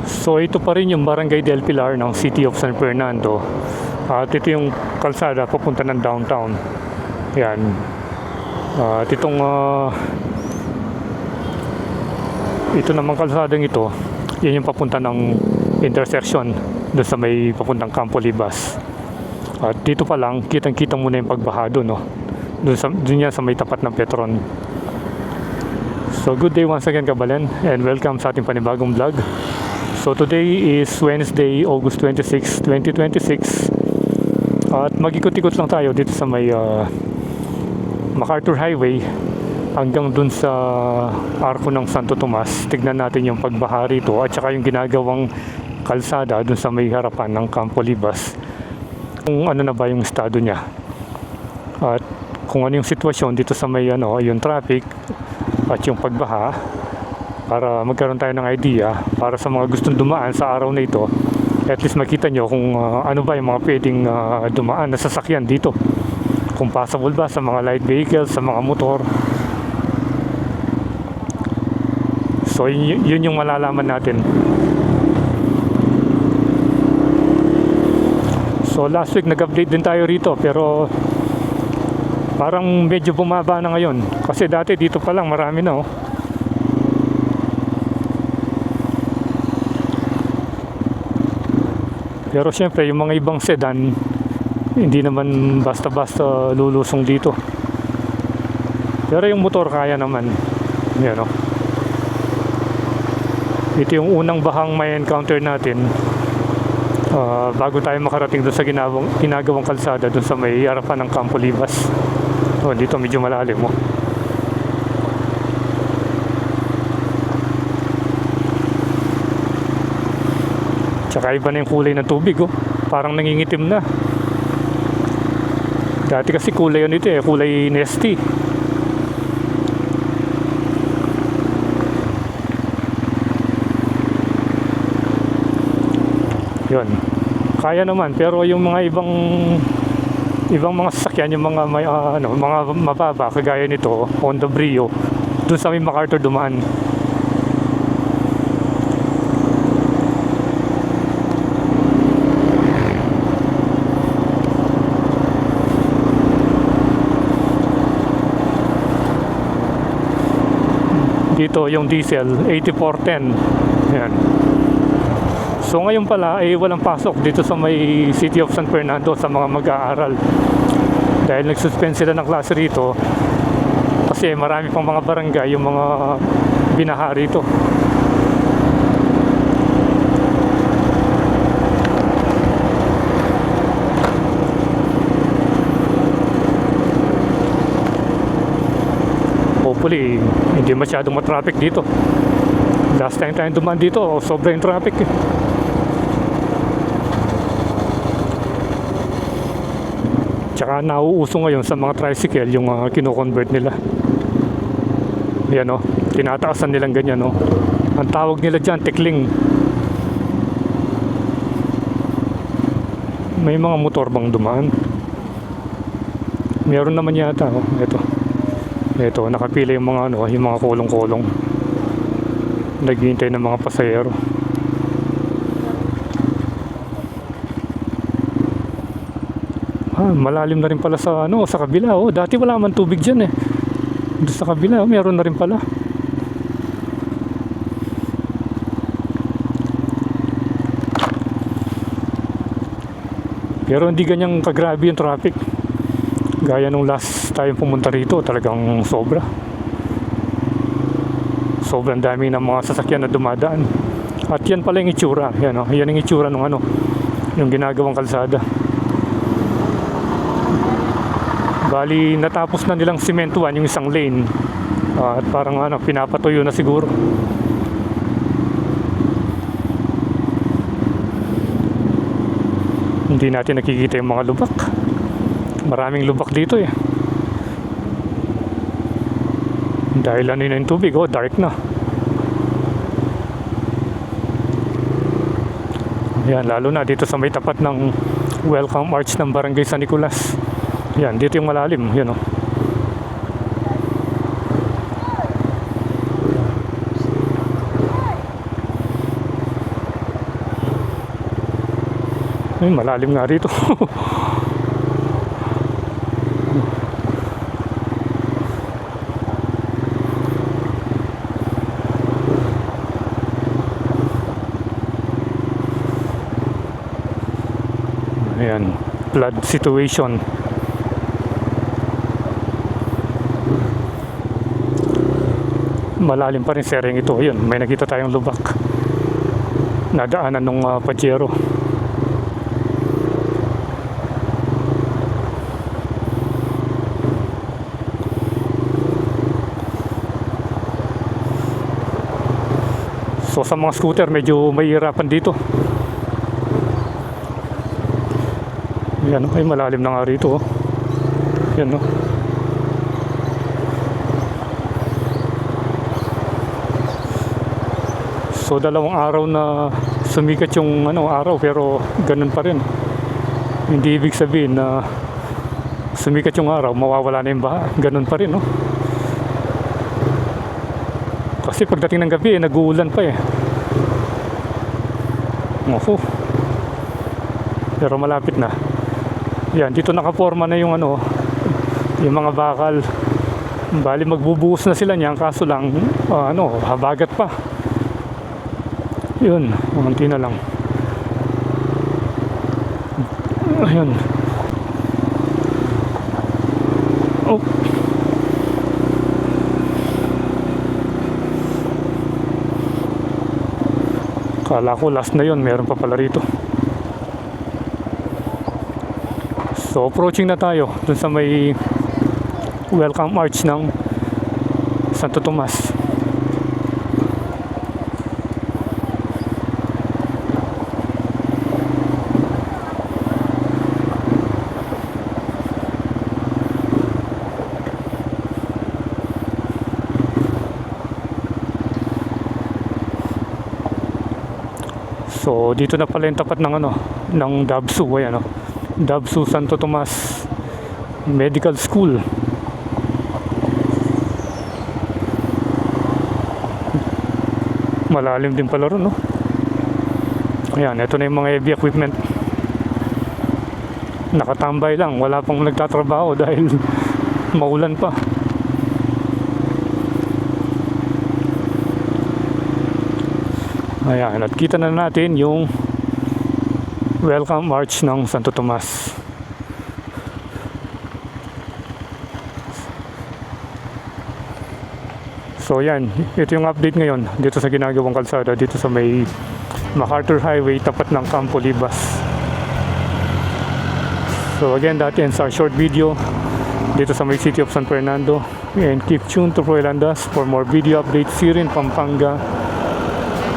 So ito pa rin yung Barangay del Pilar ng City of San Fernando. At ito yung kalsada papunta ng downtown. Yan. At ito namang kalsadang ito, yan yung papunta ng intersection doon sa may papuntang Campo Libas. At dito pa lang, kitang-kita muna yung pagbaha doon, no? Doon yan sa may tapat ng Petron. So good day once again, Kabalen, and welcome sa ating panibagong vlog. So today is Wednesday, August 26, 2026. At mag-ikot-ikot lang tayo dito sa may MacArthur Highway hanggang dun sa Arco ng Santo Tomas. Tignan natin yung pagbaha rito at saka yung ginagawang kalsada dun sa may harapan ng Campo Libas. Kung ano na ba yung estado niya. At kung ano yung sitwasyon dito sa may yung traffic at yung pagbaha, para magkaroon tayo ng idea para sa mga gustong dumaan sa araw na ito. At least makita nyo kung ano ba yung mga pwedeng dumaan na sasakyan dito. Kung possible ba sa mga light vehicles, sa mga motor. So yun yung malalaman natin. So last week nag-update din tayo rito, pero parang medyo bumaba na ngayon. Kasi dati dito pa lang marami na, oh. Pero syempre yung mga ibang sedan hindi naman basta-basta lulusong dito. Pero yung motor kaya naman. Yan, oh. Ito yung unang bahang may encounter natin bago tayo makarating doon sa ginagawang kalsada doon sa may harapan ng Campo Libas. Oh, dito medyo malalim, oh. Tsaka iba na yung kulay ng tubig, oh. Parang nangingitim na. Dati kasi kulay yun ito, kulay nesty. Yun. Kaya naman, pero yung mga ibang mga sasakyan, yung mga may mga mababa kagaya nito, Honda Brio, dun sa may MacArthur dumaan. Dito yung diesel 8410. Yan. So ngayon pala ay walang pasok dito sa may City of San Fernando sa mga mag-aaral. Dahil nagsuspend sila ng klase rito kasi marami pang mga barangay yung mga binaha rito. Hopefully hindi masyadong matraffic dito. Last time tayo dumaan dito, sobrang traffic, eh. Tsaka nauuso ngayon sa mga tricycle yung kino-convert nila. Yan, oh, tinataasan nilang ganyan, oh. Ang tawag nila dyan, tekling. May mga motor bang dumaan? Meron naman yata, oh. Ito, nakapila yung mga yung mga kulong-kulong. Naghihintay ng mga pasahero. Malalim na rin pala sa sa kabila, oh. Dati wala man tubig diyan, eh. Doon sa kabila, oh, meron na rin pala. Pero hindi ganyang kagrabe yung traffic. Gaya nung last time pumunta rito, talagang sobrang dami ng mga sasakyan na dumadaan. At yan pala yung itsura. Yan, oh. Yan yung itsura ng yung ginagawang kalsada. Bali, natapos na nilang simentuhan yung isang lane. At parang pinapatuyo na siguro. Hindi natin nakikita yung mga lubak. Maraming lubak dito, eh. Dahil na yung tubig, oh, dark na. Yan, lalo na dito sa may tapat ng welcome arch ng Barangay San Nicolas. Yan, dito yung malalim, yan, oh. Ay, malalim nga rito. Ayan, flood situation. Malalim pa rin sering ito. Ayun, may nakita tayong lubak. Nadaanan nung Pajero. So sa mga scooter, medyo mahihirapan dito. Yan, ay malalim na nga rito. Yan, no. So dalawang araw na sumikat yung araw, pero ganun pa rin. Hindi ibig sabihin na sumikat yung araw, mawawala na yung baha. Ganun pa rin, no. Kasi pagdating ng gabi, nag-uulan pa eh. Oho. Pero malapit na. Yan, dito nakaporma na yung yung mga bakal. Bali magbubuhos na sila niyan, kaso lang habagat pa. Yun, konti na lang. Ayun. Oh. Kala ko last na yun, meron pa pala rito. So approaching na tayo dun sa may welcome arch ng Santo Tomas. So dito na pala yung tapat ng ng Dabsu, ayan Dabsu Santo Tomas Medical School. Malalim din pala ron, no? Ayan, ito na yung mga heavy equipment. Nakatambay lang, wala pang nagtatrabaho dahil maulan pa. Ayan, at kita na natin yung welcome march ng Santo Tomas. So yan, ito yung update ngayon dito sa ginagawang kalsada dito sa may MacArthur Highway tapat ng Campo Libas. So again, that ends our short video dito sa may city of San Fernando, and keep tuned to Froilandas for more video updates here in Pampanga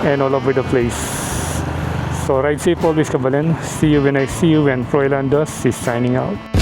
and all over the place. So ride safe always, Kabalen. See you when I see you, and Froilandas is signing out.